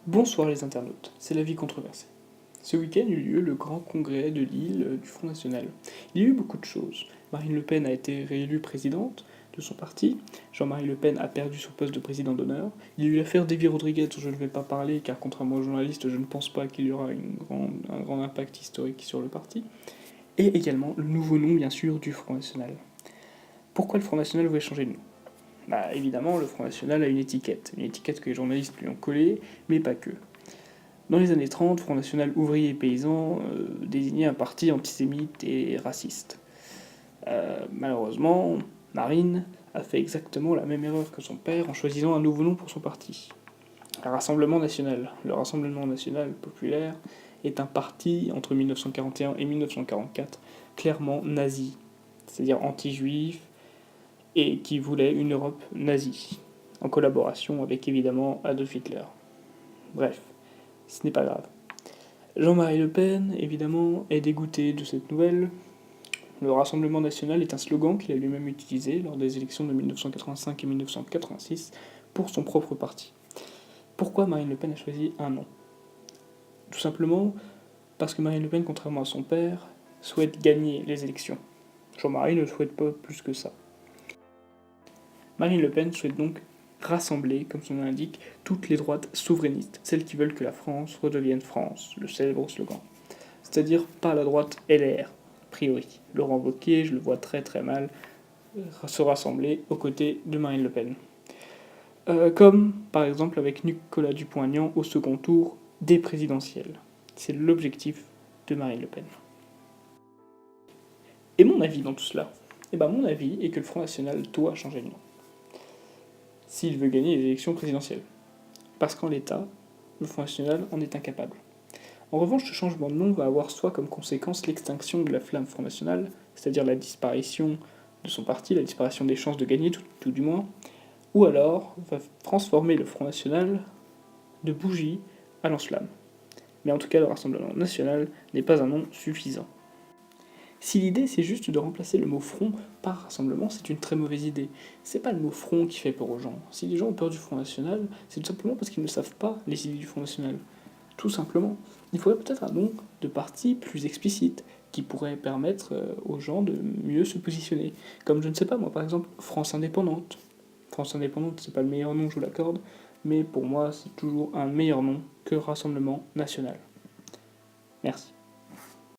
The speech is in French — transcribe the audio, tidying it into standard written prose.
Bonsoir les internautes, c'est l'avis controversé. Ce week-end eut lieu le grand congrès de Lille du Front National. Il y a eu beaucoup de choses. Marine Le Pen a été réélue présidente de son parti, Jean-Marie Le Pen a perdu son poste de président d'honneur, il y a eu l'affaire Davy Rodriguez dont je ne vais pas parler car contrairement aux journalistes je ne pense pas qu'il y aura un grand impact historique sur le parti, et également le nouveau nom bien sûr du Front National. Pourquoi le Front National voulait changer de nom? Évidemment, le Front National a une étiquette que les journalistes lui ont collée, mais pas que. Dans les années 30, Front National ouvrier et paysan désignait un parti antisémite et raciste. Malheureusement, Marine a fait exactement la même erreur que son père en choisissant un nouveau nom pour son parti. Le Rassemblement National. Le Rassemblement National Populaire est un parti entre 1941 et 1944 clairement nazi, c'est-à-dire anti-juif, et qui voulait une Europe nazie, en collaboration avec évidemment Adolf Hitler. Bref, ce n'est pas grave. Jean-Marie Le Pen, évidemment, est dégoûté de cette nouvelle. Le Rassemblement national est un slogan qu'il a lui-même utilisé lors des élections de 1985 et 1986 pour son propre parti. Pourquoi Marine Le Pen a choisi un nom? Tout simplement parce que Marine Le Pen, contrairement à son père, souhaite gagner les élections. Jean-Marie ne souhaite pas plus que ça. Marine Le Pen souhaite donc rassembler, comme son nom l'indique, toutes les droites souverainistes, celles qui veulent que la France redevienne France, le célèbre slogan. C'est-à-dire pas la droite LR, a priori. Laurent Wauquiez, je le vois très très mal se rassembler aux côtés de Marine Le Pen. Comme par exemple avec Nicolas Dupont-Aignan au second tour des présidentielles. C'est l'objectif de Marine Le Pen. Et mon avis dans tout cela? Mon avis est que le Front National doit changer de nom s'il veut gagner les élections présidentielles. Parce qu'en l'état, le Front National en est incapable. En revanche, ce changement de nom va avoir soit comme conséquence l'extinction de la flamme Front National, c'est-à-dire la disparition de son parti, la disparition des chances de gagner, tout du moins, ou alors va transformer le Front National de bougie à lance-flamme. Mais en tout cas, le Rassemblement National n'est pas un nom suffisant. Si l'idée c'est juste de remplacer le mot front par rassemblement, c'est une très mauvaise idée. C'est pas le mot front qui fait peur aux gens. Si les gens ont peur du Front National, c'est tout simplement parce qu'ils ne savent pas les idées du Front National. Tout simplement. Il faudrait peut-être un nom de parti plus explicite, qui pourrait permettre aux gens de mieux se positionner. Comme, je ne sais pas moi, par exemple, France Indépendante. France Indépendante, c'est pas le meilleur nom, je vous l'accorde, mais pour moi, c'est toujours un meilleur nom que Rassemblement National. Merci.